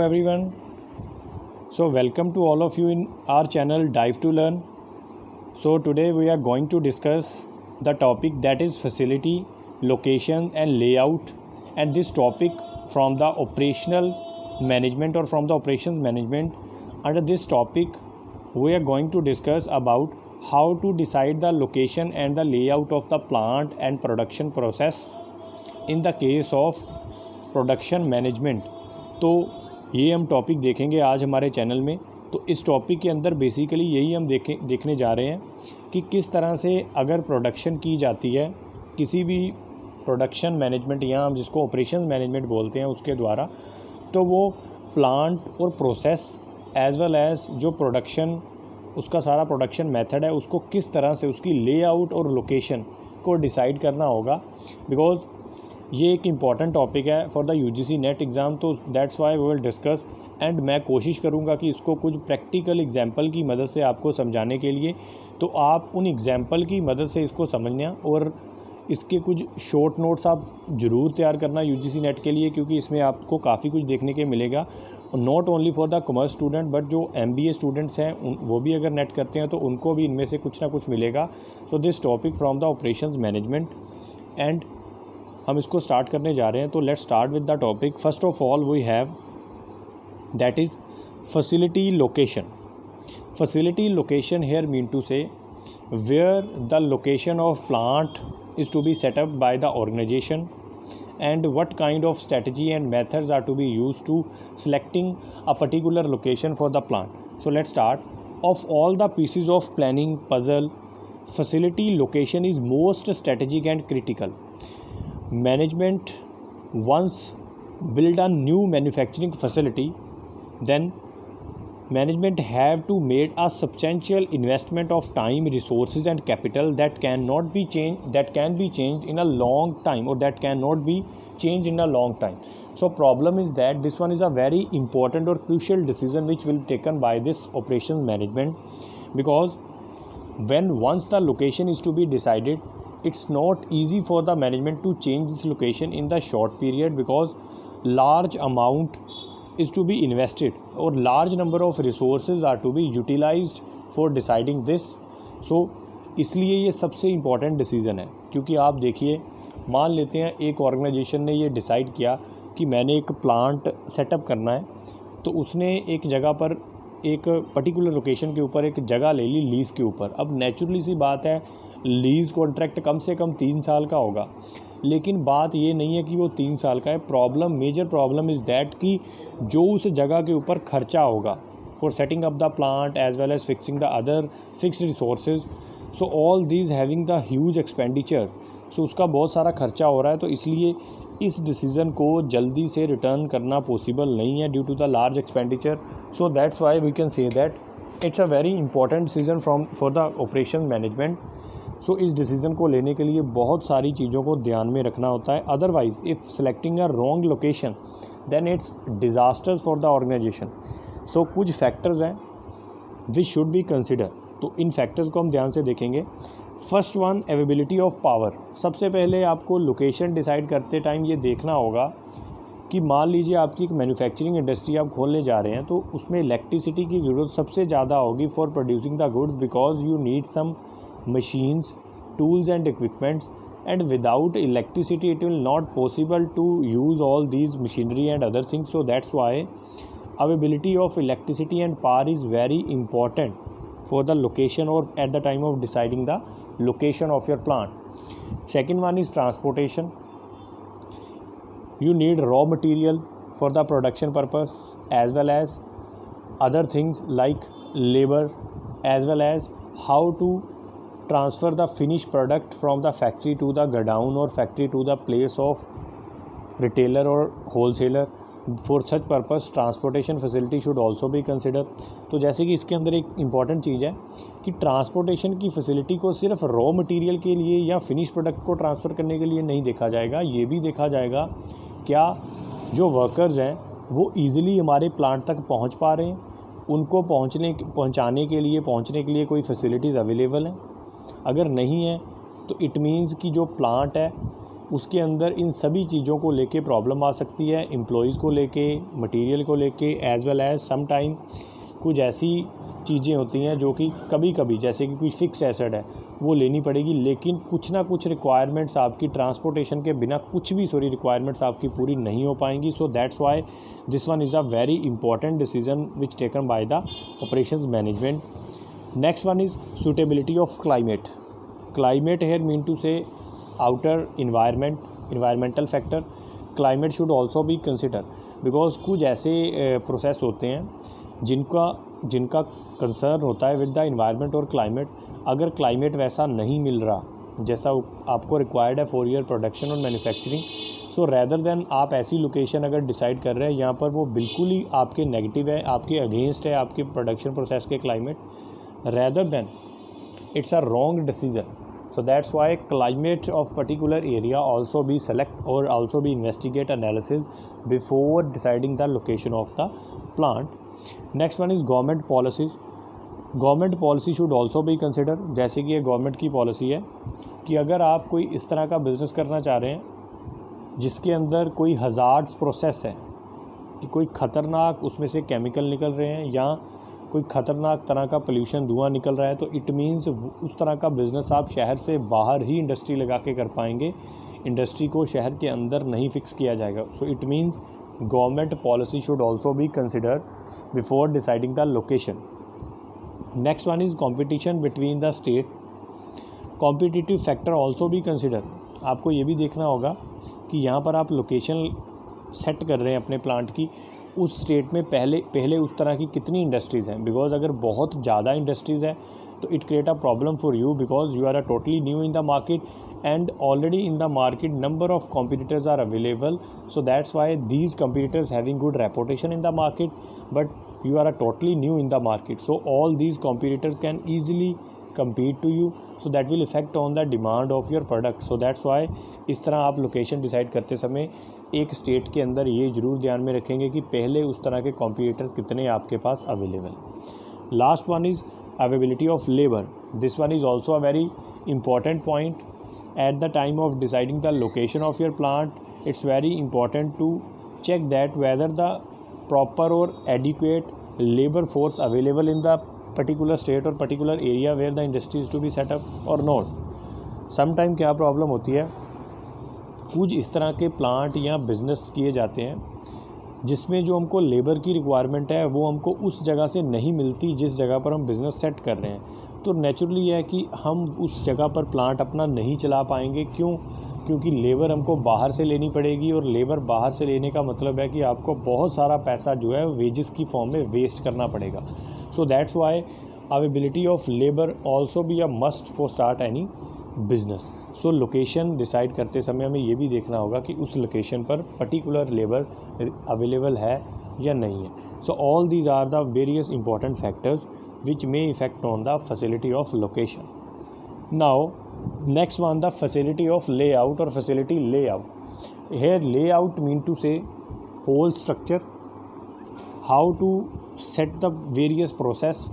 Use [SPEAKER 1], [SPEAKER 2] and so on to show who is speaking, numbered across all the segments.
[SPEAKER 1] everyone. So welcome to all of you in our channel Dive to Learn. So today we are going to discuss the topic that is facility, location and layout, and this topic from the operational management or from the operations management. Under this topic we are going to discuss about how to decide the location and the layout of the plant and production process in the case of production management. तो ये हम topic देखेंगे आज हमारे channel में। तो इस topic के अंदर बेसिकली यही हम देखने जा रहे हैं कि किस तरह से अगर प्रोडक्शन की जाती है किसी भी प्रोडक्शन मैनेजमेंट या हम जिसको ऑपरेशन मैनेजमेंट बोलते हैं उसके द्वारा, तो वो प्लांट और प्रोसेस एज वेल एज़ जो प्रोडक्शन उसका सारा प्रोडक्शन मेथड है उसको किस तरह से उसकी लेआउट और लोकेशन को डिसाइड करना होगा। बिकॉज़ ये एक इम्पॉर्टेंट टॉपिक है for the UGC NET exam, तो that's why we will discuss. And मैं कोशिश करूँगा कि इसको कुछ प्रैक्टिकल एग्जांपल की मदद से आपको समझाने के लिए, तो आप उन एग्जांपल की मदद से इसको समझना और इसके कुछ शॉर्ट नोट्स आप ज़रूर तैयार करना यूजीसी नेट के लिए, क्योंकि इसमें आपको काफ़ी कुछ देखने के मिलेगा। Not only for the commerce student but जो एमबीए स्टूडेंट्स हैं वो भी अगर नेट करते हैं तो उनको भी इनमें से कुछ ना कुछ मिलेगा। So this topic from the operations management, and हम इसको स्टार्ट करने जा रहे हैं। तो let's start with the topic. First of all we have that is facility location. Facility location here mean to say where the location of plant is to be set up by the organization and what kind of strategy and methods are to be used to selecting a particular location for the plant. So let's start. Of all the pieces of planning puzzle, facility location is most strategic and critical. Management once build a new manufacturing facility, then management have to made a substantial investment of time, resources and capital that can be changed in a long time, or that cannot be changed in a long time. So problem is that this one is a very important or crucial decision which will be taken by this operations management, because when once the location is to be decided, it's not easy for the management to change this location in the short period, because large amount is to be invested or large number of resources are to be utilized for deciding this. So इसलिए ये सबसे important decision है, क्योंकि आप देखिए मान लेते हैं एक ऑर्गेनाइजेशन ने ये डिसाइड किया कि मैंने एक प्लांट सेटअप करना है, तो उसने एक जगह पर एक पर्टिकुलर लोकेशन के ऊपर एक जगह ले ली लीज़ के ऊपर। अब नेचुरली सी बात है लीज़ कॉन्ट्रैक्ट कम से कम 3 साल का होगा, लेकिन बात ये नहीं है कि वो 3 साल का है। मेजर प्रॉब्लम इज़ दैट कि जो उस जगह के ऊपर खर्चा होगा for setting up the plant as well as fixing the other fixed resources, so all these having the huge expenditures, so उसका बहुत सारा खर्चा हो रहा है। तो इसलिए इस डिसीज़न को जल्दी से रिटर्न करना पॉसिबल नहीं है due to the large expenditure. So that's why we can say that it's a very important decision for the operation management. So इस डिसीज़न को लेने के लिए बहुत सारी चीज़ों को ध्यान में रखना होता है। Otherwise if selecting a wrong location then it's disasters for the organization. So कुछ फैक्टर्स हैं विच शुड बी कंसिडर, तो इन फैक्टर्स को हम ध्यान से देखेंगे। First one, availability of power. सबसे पहले आपको लोकेशन डिसाइड करते टाइम ये देखना होगा कि मान लीजिए आपकी एक मैन्युफैक्चरिंग इंडस्ट्री आप खोलने जा रहे हैं, तो उसमें इलेक्ट्रिसिटी की ज़रूरत सबसे ज़्यादा होगी for producing the goods, because you need some machines, tools and equipments, and without electricity it will not possible to use all these machinery and other things. So that's why availability of electricity and power is very important for the location or at the time of deciding the location of your plant. Second one is transportation. You need raw material for the production purpose as well as other things like labor, as well as how to transfer the finished product from the factory to the godown or factory to the place of retailer or wholesaler. For such purpose transportation facility should also be considered. तो जैसे कि इसके अंदर एक important चीज़ है कि transportation की facility को सिर्फ रॉ मटेरियल के लिए या फिनिश प्रोडक्ट को ट्रांसफ़र करने के लिए नहीं देखा जाएगा, ये भी देखा जाएगा क्या जो वर्कर्स हैं वो ईज़िली हमारे प्लांट तक पहुंच पा रहे हैं, उनको पहुंचने के लिए कोई फैसिलिटीज़ अवेलेबल हैं। अगर नहीं है तो इट मीन्स कि जो प्लांट है उसके अंदर इन सभी चीज़ों को लेके प्रॉब्लम आ सकती है, एम्प्लॉइज़ को लेके, मटेरियल को लेके, as well as some time कुछ ऐसी चीज़ें होती हैं जो कि कभी कभी, जैसे कि कोई फिक्स एसेट है वो लेनी पड़ेगी, लेकिन कुछ ना कुछ रिक्वायरमेंट्स आपकी ट्रांसपोर्टेशन के बिना रिक्वायरमेंट्स आपकी पूरी नहीं हो पाएंगी. सो that's why this one is a very important decision which taken by the operations management. Next one is suitability of climate here mean to say outer environmental factor. Climate should also be considered because कुछ ऐसे process होते हैं जिनका concern होता है with the environment और climate. अगर climate वैसा नहीं मिल रहा जैसा आपको रिक्वायर्ड है फॉर योर प्रोडक्शन और मैन्युफैक्चरिंग, सो रैदर देन आप ऐसी लोकेशन अगर डिसाइड कर रहे हैं यहाँ पर वो बिल्कुल ही आपके नेगेटिव है, आपके अगेंस्ट है आपके प्रोडक्शन प्रोसेस के climate, rather than it's a wrong decision. So that's why climate of particular area also be select or also be investigate analysis before deciding the location of the plant. Next one is government policies. Government policy should also be considered. जैसे कि ये government की policy है कि अगर आप कोई इस तरह का बिज़नेस करना चाह रहे हैं जिसके अंदर कोई हज़ार्ड्स प्रोसेस है, कि कोई ख़तरनाक उसमें से केमिकल निकल रहे हैं या कोई ख़तरनाक तरह का पोल्यूशन धुआं निकल रहा है, तो इट मीन्स उस तरह का बिज़नेस आप शहर से बाहर ही इंडस्ट्री लगा के कर पाएंगे, इंडस्ट्री को शहर के अंदर नहीं फिक्स किया जाएगा. So it means government policy should also be considered before deciding the location. Next one is competition between the state. Competitive factor also be consider. आपको ये भी देखना होगा कि यहाँ पर आप लोकेशन सेट कर रहे हैं अपने प्लांट की, उस स्टेट में पहले उस तरह की कितनी इंडस्ट्रीज़ हैं. बिकॉज अगर बहुत ज़्यादा इंडस्ट्रीज़ है तो it create a problem for you because you are a totally new in the market and already in the market number of competitors are available. So that's why these competitors having good reputation in the market but you are a totally new in the market, so all these competitors can easily compete to you, so that will affect on the demand of your product. So that's why इस तरह आप location decide करते समय एक state के अंदर ये ज़रूर ध्यान में रखेंगे कि पहले उस तरह के कॉम्पिटिटर कितने आपके पास available. Last one is availability of labour. This one is also a very important point at the time of deciding the location of your plant. It's very important to check that whether the proper or adequate labor force available in the particular state or particular area where the industry is to be set up or not. sometime क्या problem होती है, कुछ इस तरह के plant या business किए जाते हैं जिसमें जो हमको लेबर की रिक्वायरमेंट है वो हमको उस जगह से नहीं मिलती जिस जगह पर हम बिज़नेस सेट कर रहे हैं. तो नेचुरली यह है कि हम उस जगह पर प्लांट अपना नहीं चला पाएंगे. क्योंकि लेबर हमको बाहर से लेनी पड़ेगी और लेबर बाहर से लेने का मतलब है कि आपको बहुत सारा पैसा जो है वेजेस की फॉर्म में वेस्ट करना पड़ेगा. सो that's Y availability of labour also be a must for start any business. So location decide करते समय हमें ये भी देखना होगा कि उस लोकेशन पर पर्टिकुलर लेबर अवेलेबल है या नहीं है. So all these are the various important factors which may effect on the facility of location. Now next one, the facility of layout or facility layout. Here layout mean to say whole structure, how to set the various process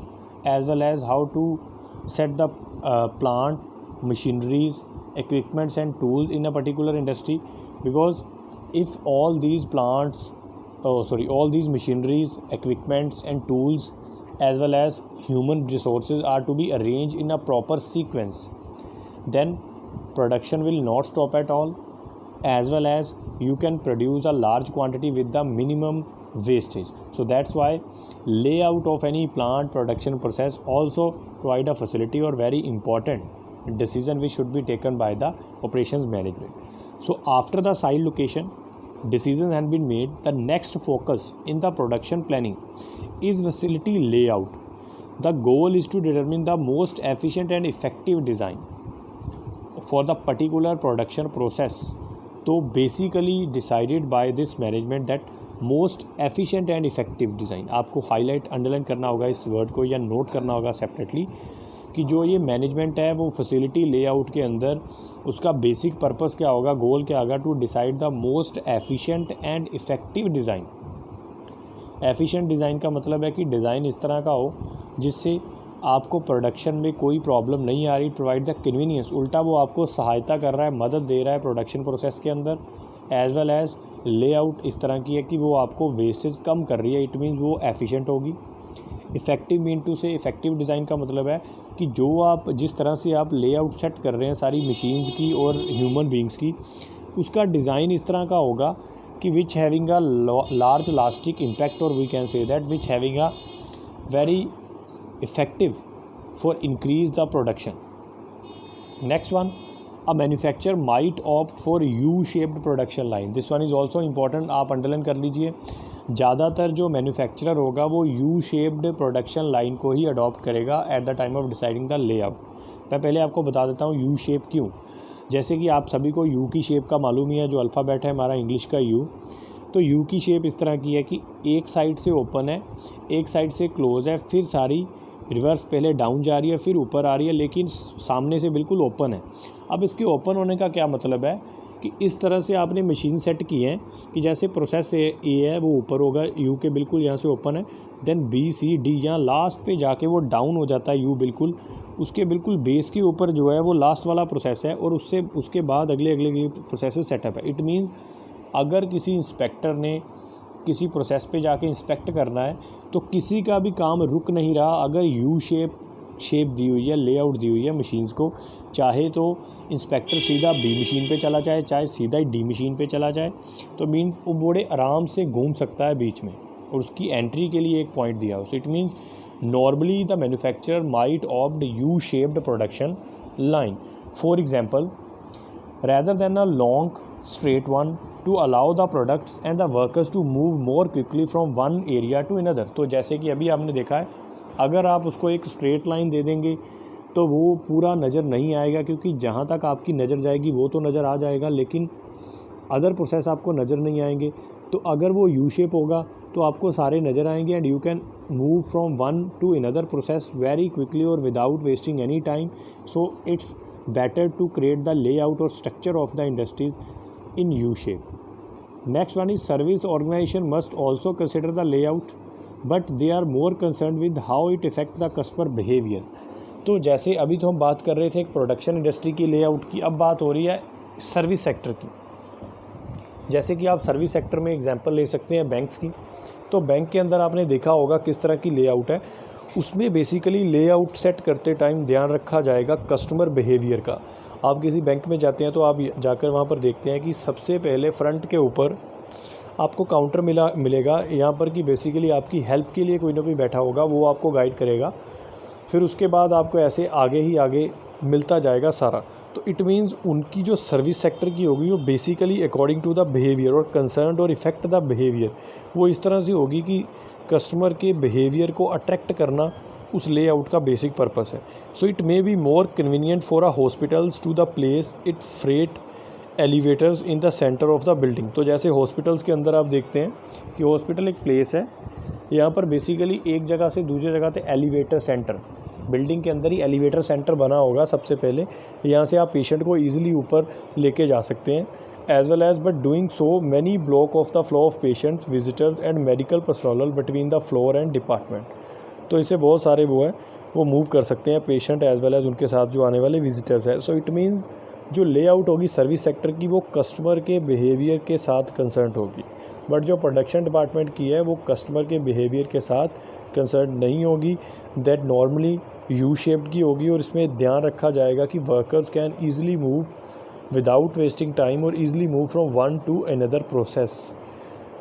[SPEAKER 1] as well as how to set the plant, machineries, equipments and tools in a particular industry. Because if all these all these machineries, equipments and tools as well as human resources are to be arranged in a proper sequence, then production will not stop at all, as well as you can produce a large quantity with the minimum wastage. So that's why layout of any plant production process also provide a facility or very important decision which should be taken by the operations management. So after the site location decision has been made, the next focus in the production planning is facility layout. The goal is to determine the most efficient and effective design for the particular production process. तो basically decided by this management that most efficient and effective design. आपको highlight underline करना होगा इस word को या note करना होगा separately कि जो ये मैनेजमेंट है वो फैसिलिटी लेआउट के अंदर उसका बेसिक पर्पस क्या होगा, गोल क्या होगा, to decide the most efficient and effective design. Efficient design का मतलब है कि डिज़ाइन इस तरह का हो जिससे आपको प्रोडक्शन में कोई प्रॉब्लम नहीं आ रही, प्रोवाइड द कन्वीनियंस, उल्टा वो आपको सहायता कर रहा है, मदद दे रहा है प्रोडक्शन प्रोसेस के अंदर। एज वेल एज लेआउट इस तरह की है कि वो आपको वेस्टेज कम कर रही है, इट मीन्स वो एफिशिएंट होगी। इफ़ेक्टिव मीन टू से इफ़ेक्टिव डिज़ाइन का मतलब है कि जो आप जिस तरह से आप लेआउट सेट कर रहे हैं सारी मशीन्स की और ह्यूमन बींग्स की, उसका डिज़ाइन इस तरह का होगा कि which having a large lasting impact, और we can say that which having a very effective for increase the production. Next one, a manufacturer might opt for U-shaped production line. This one is also important, आप underline कर लीजिए। ज़्यादातर जो manufacturer होगा वो U-shaped production line को ही adopt करेगा eight the time of deciding the layout. मैं पहले आपको बता देता हूँ U शेप क्यों। जैसे कि आप सभी को U की शेप का मालूम ही है, जो अल्फ़ाबेट है हमारा इंग्लिश का U, तो U की शेप इस तरह की है कि एक साइड से ओपन है, एक साइड से क्लोज़ है, फिर सारी रिवर्स पहले डाउन जा रही है फिर ऊपर आ रही है, लेकिन सामने से बिल्कुल ओपन है। अब इसके ओपन होने का क्या मतलब है कि इस तरह से आपने मशीन सेट की है कि जैसे प्रोसेस ए है वो ऊपर होगा, यू के बिल्कुल यहाँ से ओपन है, देन बी सी डी यहाँ लास्ट पे जाके वो डाउन हो जाता है, यू बिल्कुल उसके बिल्कुल बेस के ऊपर जो है वो लास्ट वाला प्रोसेस है, और उसके बाद अगले प्रोसेस सेटअप है। इट मीन्स अगर किसी इंस्पेक्टर ने किसी प्रोसेस पे जाके इंस्पेक्ट करना है तो किसी का भी काम रुक नहीं रहा अगर यू शेप दी हुई है, लेआउट दी हुई है मशीन्स को। चाहे तो इंस्पेक्टर सीधा बी मशीन पे चला जाए, चाहे सीधा ही डी मशीन पे चला जाए, तो मीन वो बड़े आराम से घूम सकता है बीच में, और उसकी एंट्री के लिए एक पॉइंट दिया उसे। It means normally the manufacturer might opt U shaped production line for example rather than a long straight one to allow the products and the workers to move more quickly from one area to another। तो जैसे कि अभी आपने देखा है, अगर आप उसको एक स्ट्रेट लाइन दे देंगे तो वो पूरा नज़र नहीं आएगा, क्योंकि जहाँ तक आपकी नज़र जाएगी वो तो नज़र आ जाएगा, लेकिन अदर प्रोसेस आपको नज़र नहीं आएंगे। तो अगर वो यू शेप होगा तो आपको सारे नज़र आएंगे, and you can move from one to another process very quickly और without wasting any time. So it's better to create the layout or structure of the industries in U shape. Next one is service organization must also consider the layout, but they are more concerned with how it affect the customer behavior। तो जैसे अभी तो हम बात कर रहे थे एक प्रोडक्शन इंडस्ट्री की लेआउट की, अब बात हो रही है सर्विस सेक्टर की। जैसे कि आप सर्विस सेक्टर में एग्जांपल ले सकते हैं बैंक्स की। तो बैंक के अंदर आपने देखा होगा किस तरह की लेआउट है, उसमें बेसिकली लेआउट सेट करते टाइम ध्यान रखा जाएगा कस्टमर बिहेवियर का। आप किसी बैंक में जाते हैं तो आप जाकर वहाँ पर देखते हैं कि सबसे पहले फ्रंट के ऊपर आपको काउंटर मिलेगा यहाँ पर, कि बेसिकली आपकी हेल्प के लिए कोई ना कोई बैठा होगा, वो आपको गाइड करेगा। फिर उसके बाद आपको ऐसे आगे ही आगे मिलता जाएगा सारा। तो इट मीन्स उनकी जो सर्विस सेक्टर की होगी वो basically according to the behaviour और कंसर्न और इफ़ेक्ट द बिहेवियर, वो इस तरह से होगी कि कस्टमर के बिहेवियर को अट्रैक्ट करना उस लेआउट का बेसिक पर्पस है। So it may be more convenient for a hospitals to the place it freight elevators in the centre of the building. तो जैसे हॉस्पिटल्स के अंदर आप देखते हैं कि हॉस्पिटल एक प्लेस है, यहाँ पर बेसिकली एक जगह से दूसरी जगह पे एलिवेटर सेंटर, बिल्डिंग के अंदर ही एलिवेटर सेंटर बना होगा सबसे पहले, यहाँ से आप पेशेंट को ईजिली ऊपर लेके जा सकते हैं। as well as but doing so many block of the flow of patients, visitors and medical personnel between the floor and department। तो इससे बहुत सारे वो मूव कर सकते हैं पेशेंट एज वेल एज उनके साथ जो आने वाले विजिटर्स हैं। सो इट मीन्स जो लेआउट होगी सर्विस सेक्टर की वो कस्टमर के बिहेवियर के साथ कंसर्न होगी, बट जो प्रोडक्शन डिपार्टमेंट की है वो कस्टमर के बिहेवियर के साथ कंसर्न नहीं होगी। दैट नॉर्मली यू शेप्ड की होगी, और इसमें ध्यान रखा जाएगा कि workers can easily move without wasting time और easily move from one to another process.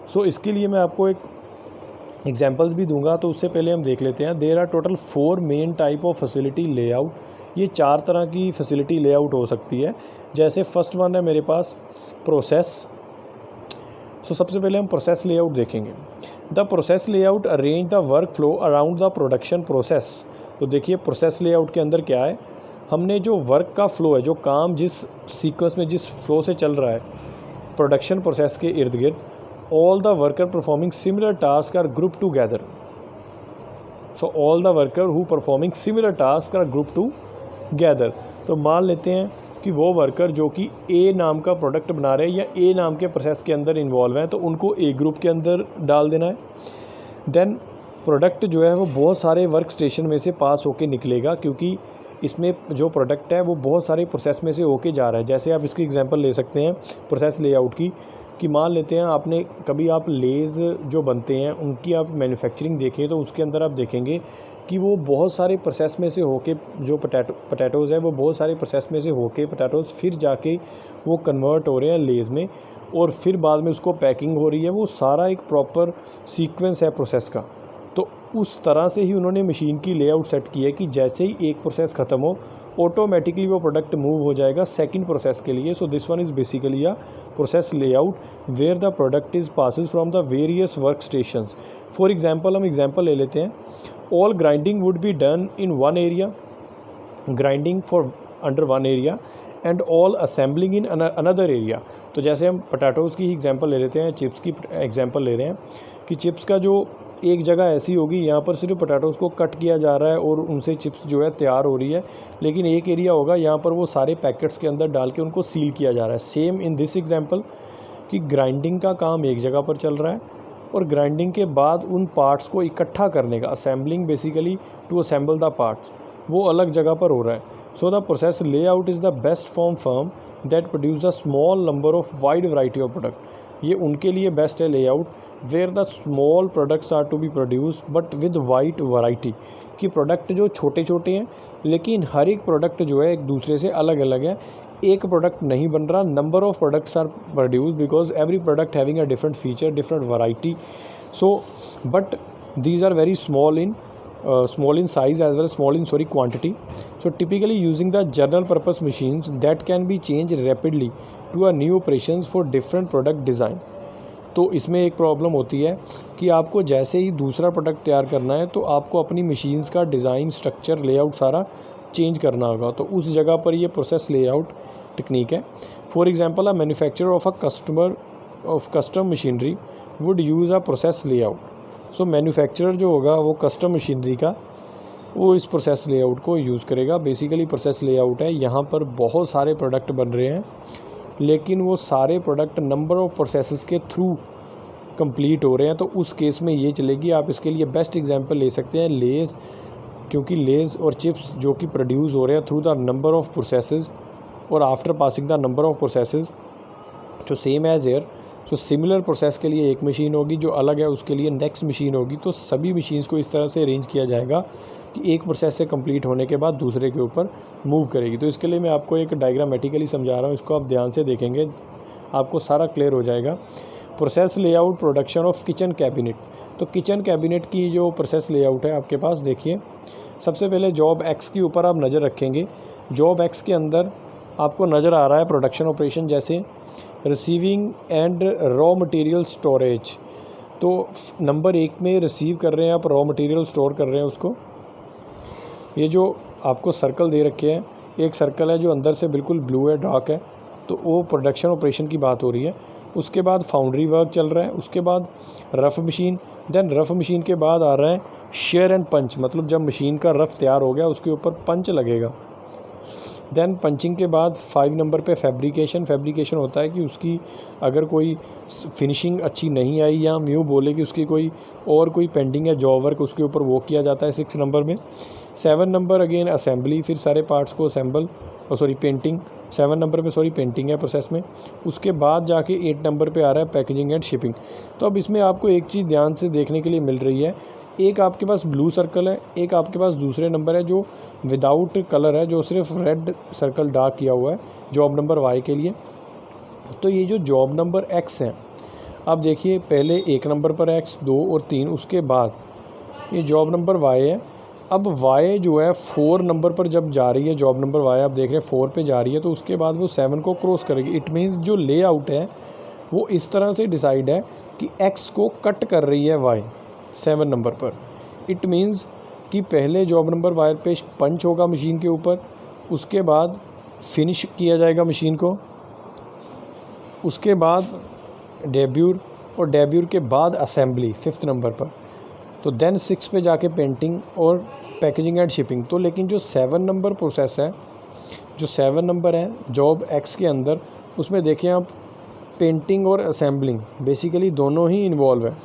[SPEAKER 1] So इसके लिए मैं आपको एक एग्जांपल्स भी दूंगा, तो उससे पहले हम देख लेते हैं। There are total 4 main type of facility layout. ये 4 तरह की फैसिलिटी लेआउट हो सकती है। जैसे फर्स्ट वन है मेरे पास प्रोसेस। सो सबसे पहले हम प्रोसेस लेआउट देखेंगे। The process layout arrange the work flow around the production process. तो देखिए प्रोसेस लेआउट के अंदर क्या है, हमने जो वर्क का फ्लो है, जो काम जिस सीक्वेंस में जिस फ्लो से चल रहा है प्रोडक्शन प्रोसेस के इर्द गिर्द, all the worker performing similar task are group together. So all the worker who performing similar task are group together. तो मान लेते हैं कि वो वर्कर जो कि ए नाम का प्रोडक्ट बना रहे हैं या ए नाम के प्रोसेस के अंदर इन्वॉल्व हैं, तो उनको ए ग्रुप के अंदर डाल देना है। देन प्रोडक्ट जो है वो बहुत सारे वर्क स्टेशन में से पास होके निकलेगा, क्योंकि इसमें जो प्रोडक्ट है वो बहुत सारे प्रोसेस में से होके जा रहा है। जैसे आप इसकी एग्जांपल ले सकते हैं प्रोसेस लेआउट की, कि मान लेते हैं आपने कभी आप लेज़ जो बनते हैं उनकी आप मैन्युफैक्चरिंग देखें तो उसके अंदर आप देखेंगे कि वो बहुत सारे प्रोसेस में से होके, जो पोटैटोज़ है वो बहुत सारे प्रोसेस में से होके पोटैटोज़ फिर जाके वो कन्वर्ट हो रहे हैं लेज़ में, और फिर बाद में उसको पैकिंग हो रही है। वो सारा एक प्रॉपर सीक्वेंस है प्रोसेस का। तो उस तरह से ही उन्होंने मशीन की लेआउट सेट की है कि जैसे ही एक प्रोसेस ख़त्म हो ऑटोमेटिकली वो प्रोडक्ट मूव हो जाएगा सेकंड प्रोसेस के लिए। So this one is basically a process layout where the product is passes from the various work stations. For example हम एग्जांपल ले लेते हैं, all grinding would be done in one area, grinding for under one area and all assembling in another area. तो जैसे हम potatoes की example ले लेते हैं, चिप्स की एग्जांपल ले रहे हैं कि चिप्स का जो एक जगह ऐसी होगी यहाँ पर सिर्फ पोटैटोज़ को कट किया जा रहा है और उनसे चिप्स जो है तैयार हो रही है, लेकिन एक एरिया होगा यहाँ पर वो सारे पैकेट्स के अंदर डाल के उनको सील किया जा रहा है। सेम इन दिस एग्जांपल कि ग्राइंडिंग का काम एक जगह पर चल रहा है और ग्राइंडिंग के बाद उन पार्ट्स को इकट्ठा करने का, assembling basically to assemble the parts, वो अलग जगह पर हो रहा है। So the process layout is the best form firm that produce the small number of wide variety of product. ये उनके लिए बेस्ट है layout where the small products are to be produce but with wide variety, कि product जो छोटे छोटे हैं लेकिन हर एक प्रोडक्ट जो है एक दूसरे से अलग अलग है। एक प्रोडक्ट नहीं बन रहा, number of products are produce because every product having a different feature, different variety. So but these are very small in size as well as small in quantity. So typically using the general purpose machines that can be changed rapidly to a new operations for different product design. तो इसमें एक problem होती है कि आपको जैसे ही दूसरा product तैयार करना है तो आपको अपनी मशीन्स का डिज़ाइन, स्ट्रक्चर, लेआउट सारा चेंज करना होगा। तो उस जगह पर ये प्रोसेस लेआउट टेक्निक है। For example a manufacturer of custom machinery would use a process layout. So manufacturer जो होगा वो कस्टम मशीनरी का वो इस प्रोसेस लेआउट को यूज़ करेगा। बेसिकली प्रोसेस लेआउट है, यहाँ पर बहुत सारे प्रोडक्ट बन रहे हैं लेकिन वो सारे प्रोडक्ट नंबर ऑफ़ प्रोसेसेस के थ्रू कंप्लीट हो रहे हैं, तो उस केस में ये चलेगी। आप इसके लिए बेस्ट एग्जांपल ले सकते हैं लेज़, क्योंकि लेज़ और चिप्स जो कि प्रोड्यूस हो रहे हैं through the number of processes और after passing the number of processes जो सेम एज एयर। तो सिमिलर प्रोसेस के लिए एक मशीन होगी, जो अलग है उसके लिए नेक्स्ट मशीन होगी। तो सभी मशीन्स को इस तरह से अरेंज किया जाएगा कि एक प्रोसेस से कंप्लीट होने के बाद दूसरे के ऊपर मूव करेगी। तो इसके लिए मैं आपको एक डायग्रामेटिकली समझा रहा हूँ, इसको आप ध्यान से देखेंगे आपको सारा क्लियर हो जाएगा। Process layout production of kitchen cabinet. तो किचन कैबिनेट की जो प्रोसेस लेआउट है आपके पास, देखिए सबसे पहले जॉब एक्स के ऊपर आप नज़र रखेंगे। जॉब एक्स के अंदर आपको नज़र आ रहा है प्रोडक्शन ऑपरेशन, जैसे receiving end raw material storage. तो नंबर 1 में रिसीव कर रहे हैं आप, रॉ मटेरियल स्टोर कर रहे हैं उसको। ये जो आपको सर्कल दे रखे हैं, एक सर्कल है जो अंदर से बिल्कुल ब्लू है, डार्क है, तो वो प्रोडक्शन ऑपरेशन की बात हो रही है। उसके बाद फाउंड्री वर्क चल रहा है, उसके बाद rough machine, then rough machine के बाद आ रहा है शेयर एंड पंच, मतलब जब मशीन का रफ़ तैयार हो गया उसके ऊपर पंच लगेगा। देन पंचिंग के बाद 5 नंबर पे फैब्रिकेशन होता है कि उसकी अगर कोई फिनिशिंग अच्छी नहीं आई या हम यूँ बोले कि उसकी कोई और कोई पेंडिंग है जॉब वर्क, उसके ऊपर वो किया जाता है 6 नंबर में। 7 नंबर अगेन असेंबली, फिर सारे पार्ट्स को असेंबल पेंटिंग। 7 नंबर पे पेंटिंग है प्रोसेस में। उसके बाद जाके 8 नंबर पे आ रहा है पैकेजिंग एंड शिपिंग। तो अब इसमें आपको एक चीज़ ध्यान से देखने के लिए मिल रही है, एक आपके पास ब्लू सर्कल है, एक आपके पास दूसरे नंबर है जो विदाउट कलर है, जो सिर्फ रेड सर्कल डार्क किया हुआ है जॉब नंबर वाई के लिए। तो ये जो जॉब नंबर एक्स है, आप देखिए पहले 1 नंबर पर एक्स, 2 और 3, उसके बाद ये जॉब नंबर वाई है। अब वाई जो है 4 नंबर पर जब जा रही है, जॉब नंबर वाई आप देख रहे हैं 4 पे जा रही है, तो उसके बाद वो 7 को क्रॉस करेगी। इट मीन्स जो लेआउट है वो इस तरह से डिसाइड है कि एक्स को कट कर रही है वाई 7 नंबर पर। इट मीन्स कि पहले जॉब नंबर वाई पे पंच होगा मशीन के ऊपर, उसके बाद फिनिश किया जाएगा मशीन को, उसके बाद डेब्यूर, और डेब्यूर के बाद असेंबली 5th नंबर पर। तो देन 6 पे जाके पेंटिंग और पैकेजिंग एंड शिपिंग। तो लेकिन जो 7 नंबर प्रोसेस है, जो 7 नंबर है जॉब एक्स के अंदर, उसमें देखें आप पेंटिंग और असेंबलिंग बेसिकली दोनों ही इन्वॉल्व है।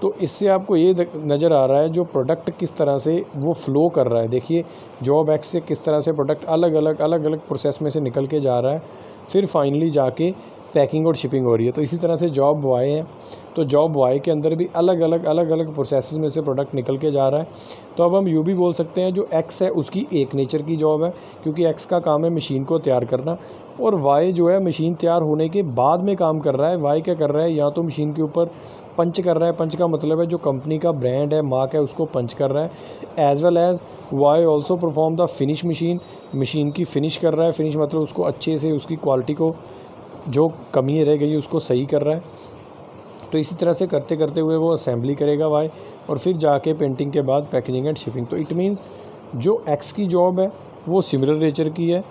[SPEAKER 1] तो इससे आपको ये नज़र आ रहा है जो प्रोडक्ट किस तरह से वो फ़्लो कर रहा है। देखिए जॉब एक्स से किस तरह से प्रोडक्ट अलग अलग प्रोसेस में से निकल के जा रहा है, फिर फाइनली जाके पैकिंग और शिपिंग हो रही है। तो इसी तरह से जॉब वाई है, तो जॉब वाई के अंदर भी अलग अलग प्रोसेस में से प्रोडक्ट निकल के जा रहा है। तो अब हम यूँ भी बोल सकते हैं जो एक्स है उसकी एक नेचर की जॉब है, क्योंकि एक्स का काम है मशीन को तैयार करना, और वाई जो है मशीन तैयार होने के बाद में काम कर रहा है। वाई क्या कर रहा है, या तो मशीन के ऊपर पंच कर रहा है, पंच का मतलब है जो कंपनी का ब्रांड है, मार्क है, उसको पंच कर रहा है। As well as why also perform the finish machine की फिनिश कर रहा है। फिनिश मतलब उसको अच्छे से उसकी क्वालिटी को जो कमी रह गई उसको सही कर रहा है। तो इसी तरह से करते करते हुए वो असेंबली करेगा वाई, और फिर जाके पेंटिंग के बाद पैकेजिंग एंड शिपिंग। तो इट मीन्स जो एक्स की जॉब है वो सिमिलर नेचर की है,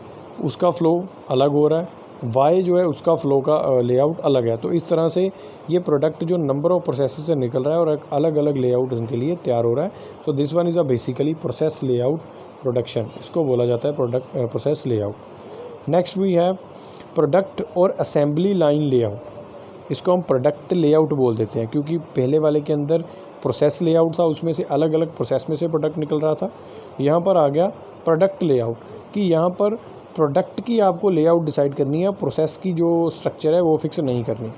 [SPEAKER 1] उसका फ़्लो अलग हो रहा है। वाई जो है उसका फ़्लो का लेआउट अलग है। तो इस तरह से ये प्रोडक्ट जो नंबर ऑफ प्रोसेस से निकल रहा है और अलग अलग लेआउट उनके लिए तैयार हो रहा है। So this one is a basically process layout production, इसको बोला जाता है process layout. Next we have product और असेंबली लाइन लेआउट। इसको हम प्रोडक्ट लेआउट बोल देते हैं, क्योंकि पहले वाले के अंदर प्रोसेस लेआउट था, उसमें से अलग अलग प्रोसेस में से प्रोडक्ट निकल रहा था। यहाँ पर आ गया प्रोडक्ट लेआउट कि यहाँ पर प्रोडक्ट की आपको लेआउट डिसाइड करनी है, प्रोसेस की जो स्ट्रक्चर है वो फिक्स नहीं करनी।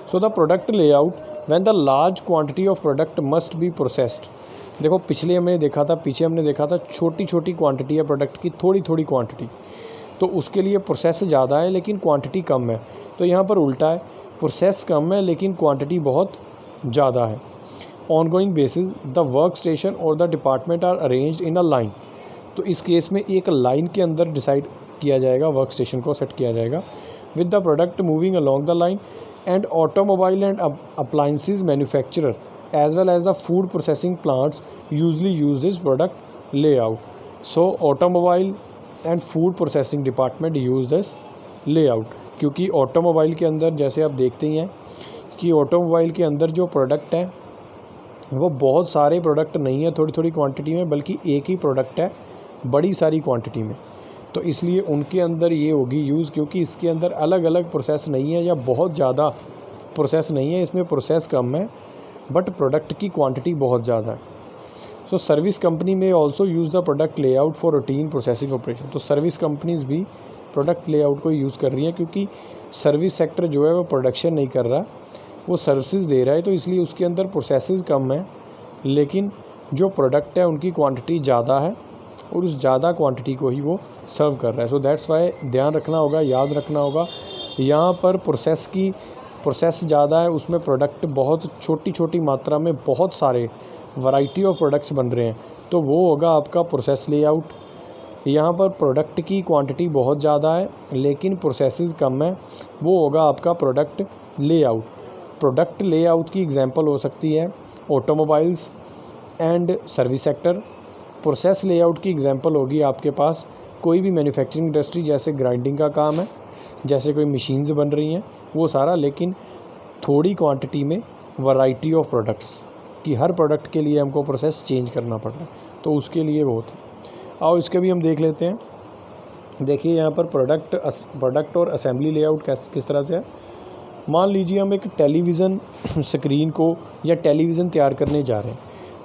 [SPEAKER 1] So the product layout when the large quantity of product must be processed. देखो पीछे हमने देखा था छोटी छोटी क्वांटिटी है प्रोडक्ट की, थोड़ी थोड़ी क्वांटिटी, तो उसके लिए प्रोसेस ज़्यादा है लेकिन क्वांटिटी कम है। तो यहाँ पर उल्टा है, प्रोसेस कम है लेकिन क्वांटिटी बहुत ज़्यादा है। Ongoing basis the work station और the department are arranged in a line. तो इस केस में एक लाइन के अंदर डिसाइड किया जाएगा, वर्क स्टेशन को सेट किया जाएगा with the product moving along the line. And automobile and appliances manufacturer as well as the food processing plants usually use this product layout. So automobile and food processing department use this layout, क्योंकि automobile के अंदर जैसे आप देखते ही हैं कि automobile के अंदर जो प्रोडक्ट है वो बहुत सारे प्रोडक्ट नहीं है थोड़ी थोड़ी क्वांटिटी में, बल्कि एक ही प्रोडक्ट है बड़ी सारी क्वांटिटी में। तो इसलिए उनके अंदर ये होगी यूज़, क्योंकि इसके अंदर अलग अलग प्रोसेस नहीं है या बहुत ज़्यादा प्रोसेस नहीं है, इसमें प्रोसेस कम है बट प्रोडक्ट की क्वांटिटी बहुत ज़्यादा है। सो सर्विस कंपनी में also use the product layout for routine processing operation. तो सर्विस कंपनीज़ भी प्रोडक्ट लेआउट को यूज़ कर रही हैं, क्योंकि सर्विस सेक्टर जो है वो प्रोडक्शन नहीं कर रहा, वो सर्विसेज दे रहा है, तो इसलिए उसके अंदर प्रोसेसेस कम है लेकिन जो प्रोडक्ट है उनकी क्वांटिटी ज़्यादा है और उस ज़्यादा क्वांटिटी को ही वो सर्व कर रहा है। सो दैट्स वाई ध्यान रखना होगा, याद रखना होगा, यहाँ पर प्रोसेस ज़्यादा है, उसमें प्रोडक्ट बहुत छोटी छोटी मात्रा में बहुत सारे वैरायटी ऑफ प्रोडक्ट्स बन रहे हैं, तो वो होगा आपका प्रोसेस लेआउट। यहाँ पर प्रोडक्ट की क्वांटिटी बहुत ज़्यादा है लेकिन प्रोसेसेस कम है, वो होगा आपका प्रोडक्ट लेआउट। प्रोडक्ट लेआउट की एग्जांपल हो सकती है automobiles and service sector. Process layout की एग्जांपल होगी आपके पास कोई भी मैन्युफैक्चरिंग इंडस्ट्री, जैसे ग्राइंडिंग का काम है, जैसे कोई मशीन्स बन रही हैं, वो सारा, लेकिन थोड़ी क्वांटिटी में वैरायटी ऑफ प्रोडक्ट्स कि हर प्रोडक्ट के लिए हमको प्रोसेस चेंज करना पड़ रहा है, तो उसके लिए वो होता है। आओ इसके भी हम देख लेते हैं। देखिए यहाँ पर प्रोडक्ट और असेंबली लेआउट किस तरह से है। मान लीजिए हम एक टेलीविज़न स्क्रीन को या टेलीविज़न तैयार करने जा रहे हैं,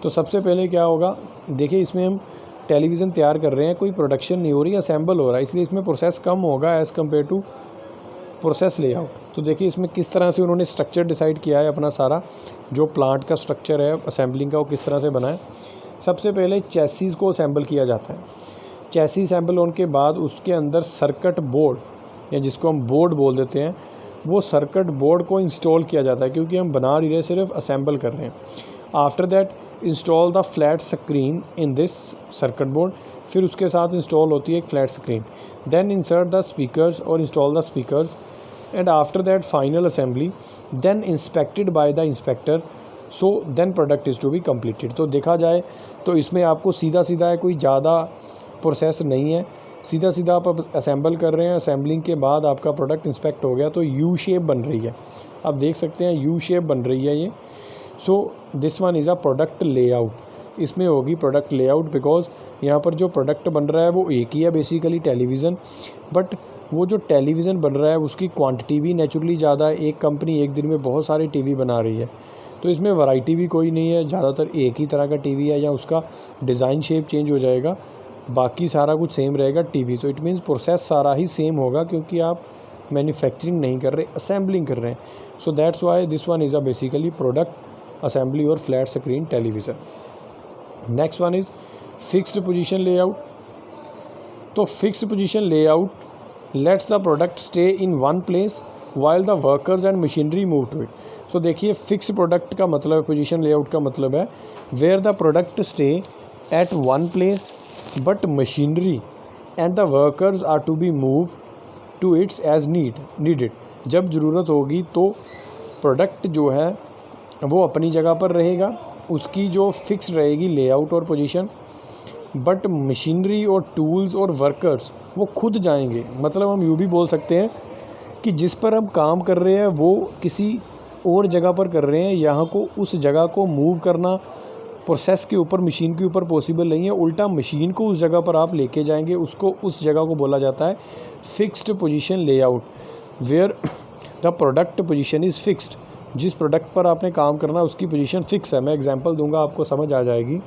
[SPEAKER 1] तो सबसे पहले क्या होगा, देखिए इसमें हम टेलीविज़न तैयार कर रहे हैं, कोई प्रोडक्शन नहीं हो रही, असेंबल हो रहा है, इसलिए इसमें प्रोसेस कम होगा as compare to process layout. तो देखिए इसमें किस तरह से उन्होंने स्ट्रक्चर डिसाइड किया है, अपना सारा जो प्लांट का स्ट्रक्चर है असेंबलिंग का वो किस तरह से बना है। सबसे पहले चैसिस को असेंबल किया जाता है। चैसिस असेंबल होने के बाद उसके अंदर सर्किट बोर्ड या जिसको हम बोर्ड बोल देते हैं, वो सर्किट बोर्ड को इंस्टॉल किया जाता है, क्योंकि हम बना नहीं रहे, सिर्फ असेंबल कर रहे हैं। After that install the flat screen in this circuit board, फिर उसके साथ इंस्टॉल होती है एक flat screen. Then insert the speakers और install the speakers and after that final assembly then inspected by the inspector, so then product is to be completed. तो देखा जाए तो इसमें आपको सीधा सीधा है, कोई ज़्यादा प्रोसेस नहीं है, सीधा सीधा आप असेंबल कर रहे हैं, असेंबलिंग के बाद आपका प्रोडक्ट इंस्पेक्ट हो गया तो यू शेप बन रही है, आप देख सकते हैं यू शेप बन रही है ये। सो this one is a product layout, इसमें होगी प्रोडक्ट लेआउट, बिकॉज यहाँ पर जो प्रोडक्ट बन रहा है वो एक ही है बेसिकली टेलीविज़न, बट वो जो टेलीविज़न बन रहा है उसकी क्वांटिटी भी नेचुरली ज़्यादा है। एक कंपनी एक दिन में बहुत सारे टीवी बना रही है,
[SPEAKER 2] तो इसमें वैरायटी भी कोई नहीं है, ज़्यादातर एक ही तरह का टीवी है या उसका डिज़ाइन शेप चेंज हो जाएगा, बाकी सारा कुछ सेम रहेगा टीवी। तो इट मीन्स प्रोसेस सारा ही सेम होगा क्योंकि आप मैन्युफैक्चरिंग नहीं कर रहे, असेंबलिंग कर रहे हैं। So that's why this one is a basically product assembly और flat screen television. Next one is fixed position layout. तो fixed position layout let's the product stay in one place while the workers and machinery move to it. So देखिए fix product का मतलब, position layout का मतलब है where the product stay at one place but machinery and the workers are to be move to its as needed. जब ज़रूरत होगी तो प्रोडक्ट जो है वो अपनी जगह पर रहेगा, उसकी जो फिक्स रहेगी लेआउट और पोजीशन, बट मशीनरी और टूल्स और वर्कर्स वो खुद जाएंगे। मतलब हम यूँ भी बोल सकते हैं कि जिस पर हम काम कर रहे हैं वो किसी और जगह पर कर रहे हैं, यहाँ को उस जगह को मूव करना प्रोसेस के ऊपर, मशीन के ऊपर पॉसिबल नहीं है, उल्टा मशीन को उस जगह पर आप लेके जाएंगे, उसको उस जगह को बोला जाता है fixed position layout, where the product position is fixed. जिस प्रोडक्ट पर आपने काम करना उसकी पोजीशन फिक्स है। मैं एग्जांपल दूंगा, आपको समझ आ जाएगी।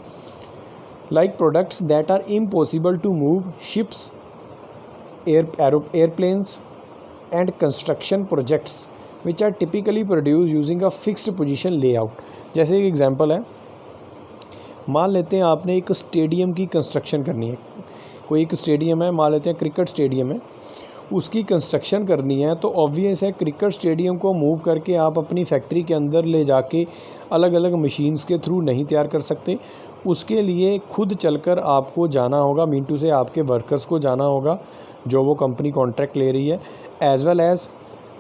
[SPEAKER 2] Like products that are impossible to move, ships, airplanes and construction projects which are typically produce using a fixed position layout. जैसे एक एग्जांपल है, मान लेते हैं आपने एक स्टेडियम की कंस्ट्रक्शन करनी है, कोई एक स्टेडियम है, मान लेते हैं क्रिकेट स्टेडियम है, उसकी कंस्ट्रक्शन करनी है। तो ऑब्वियस है क्रिकेट स्टेडियम को मूव करके आप अपनी फैक्ट्री के अंदर ले जाके अलग अलग मशीन्स के थ्रू नहीं तैयार कर सकते, उसके लिए खुद चलकर आपको जाना होगा, मीन टू से आपके वर्कर्स को जाना होगा जो वो कंपनी कॉन्ट्रैक्ट ले रही है, as well as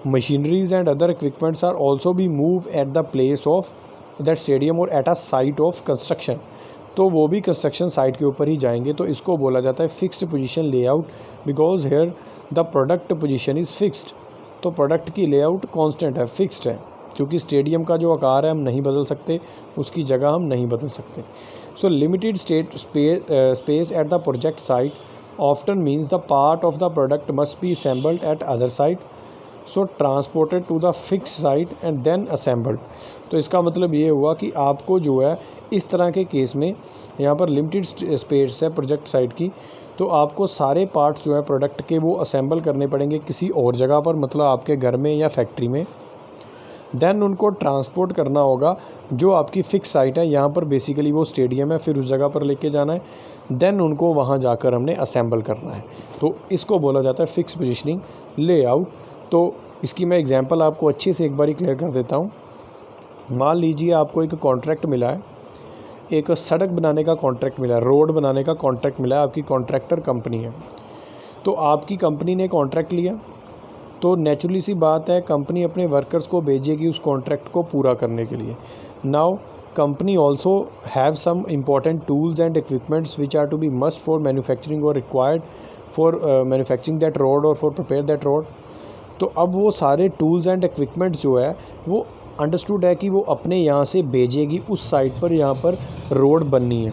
[SPEAKER 2] machineries and other equipments are also be move at the place of that stadium और at a site of construction. तो वो भी कंस्ट्रक्शन साइट के ऊपर ही जाएंगे। तो इसको बोला जाता है fixed position layout, because here the product position is fixed. तो प्रोडक्ट की लेआउट कांस्टेंट है, फिक्स्ड है, क्योंकि स्टेडियम का जो आकार है हम नहीं बदल सकते, उसकी जगह हम नहीं बदल सकते। So limited space at the project site often means the part of the product must be assembled at other site, so transported to the fix site and then assembled. तो इसका मतलब ये हुआ कि आपको जो है इस तरह के केस में यहाँ पर लिमिटेड स्पेस है प्रोजेक्ट साइट की, तो आपको सारे पार्ट्स जो है प्रोडक्ट के वो असेंबल करने पड़ेंगे किसी और जगह पर, मतलब आपके घर में या फैक्ट्री में। देन उनको ट्रांसपोर्ट करना होगा जो आपकी फिक्स साइट है, यहाँ पर बेसिकली वो स्टेडियम है, फिर उस जगह पर लेके जाना है, देन उनको वहाँ जाकर हमने असेंबल करना है। तो इसको बोला जाता है फिक्स पोजिशनिंग लेआउट। तो इसकी मैं एग्जांपल आपको अच्छे से एक बार क्लियर कर देता हूँ। मान लीजिए आपको एक कॉन्ट्रैक्ट मिला है, एक सड़क बनाने का कॉन्ट्रैक्ट मिला है, रोड बनाने का कॉन्ट्रैक्ट मिला है, आपकी कॉन्ट्रैक्टर कंपनी है। तो आपकी कंपनी ने कॉन्ट्रैक्ट लिया, तो नेचुरली सी बात है कंपनी अपने वर्कर्स को भेजेगी उस कॉन्ट्रैक्ट को पूरा करने के लिए। Now company also have some important tools and equipments which are to be must for manufacturing और required for manufacturing that road और फॉर प्रिपेयर दैट रोड। तो अब वो सारे टूल्स एंड इक्विपमेंट्स जो है वो अंडरस्टूड है कि वो अपने यहाँ से भेजेगी उस साइट पर, यहाँ पर रोड बननी है।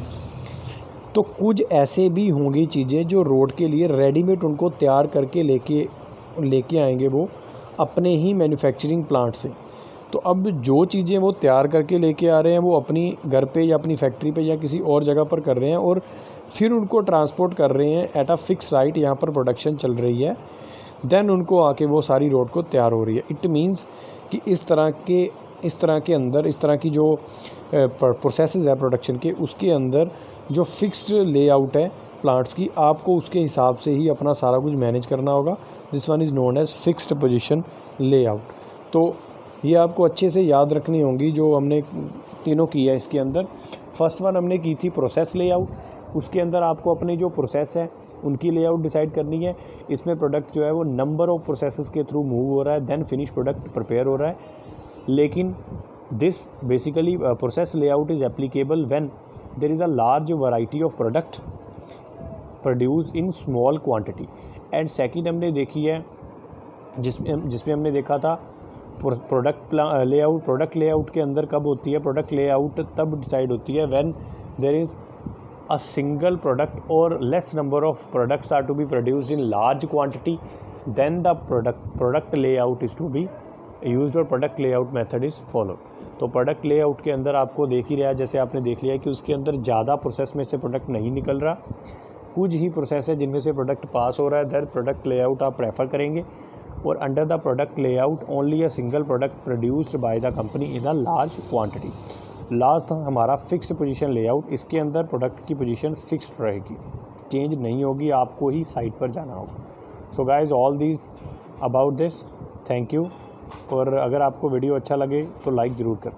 [SPEAKER 2] तो कुछ ऐसे भी होंगी चीज़ें जो रोड के लिए रेडीमेड उनको तैयार करके लेके आएंगे वो अपने ही मैन्युफैक्चरिंग प्लांट से। तो अब जो चीज़ें वो तैयार करके लेके आ रहे हैं वो अपनी घर पे या अपनी फैक्ट्री पे या किसी और जगह पर कर रहे हैं और फिर उनको ट्रांसपोर्ट कर रहे हैं एट अ फिक्स साइट, यहाँ पर प्रोडक्शन चल रही है, देन उनको आके वो सारी रोड को तैयार हो रही है। इट मीन्स कि इस तरह के अंदर इस तरह की जो प्रोसेसेस है प्रोडक्शन के, उसके अंदर जो फिक्स्ड लेआउट है प्लांट्स की, आपको उसके हिसाब से ही अपना सारा कुछ मैनेज करना होगा। This one is known as fixed position layout. तो ये आपको अच्छे से याद रखनी होंगी जो हमने तीनों की है इसके अंदर। फर्स्ट वन हमने की थी प्रोसेस लेआउट, उसके अंदर आपको अपनी जो प्रोसेस है उनकी लेआउट डिसाइड करनी है। इसमें प्रोडक्ट जो है वो नंबर ऑफ प्रोसेसेस के थ्रू मूव हो रहा है, देन फिनिश प्रोडक्ट प्रिपेयर हो रहा है। लेकिन this basically process layout is applicable when there is a large variety of product produce in small quantity. And second हमने देखी है जिसमें हमने देखा था प्रोडक्ट लेआउट के अंदर कब होती है, प्रोडक्ट लेआउट तब डिसाइड होती है when there is a single product or less number of products are to be produced in large quantity, then the product layout is to be used or product layout method is followed.
[SPEAKER 1] तो product layout के अंदर आपको देख ही रहा है, जैसे आपने देख लिया कि उसके अंदर ज़्यादा प्रोसेस में से प्रोडक्ट नहीं निकल रहा, कुछ ही प्रोसेस है जिनमें से प्रोडक्ट पास हो रहा है, दैट प्रोडक्ट लेआउट आप प्रेफर करेंगे। और under the product layout only a single product produced by the company in a large quantity. Last था हमारा फिक्स पोजीशन लेआउट, इसके अंदर प्रोडक्ट की पोजीशन फिक्स्ड रहेगी, चेंज नहीं होगी, आपको ही साइट पर जाना होगा। So guys all these about this, thank you. और अगर आपको वीडियो अच्छा लगे तो लाइक ज़रूर करें।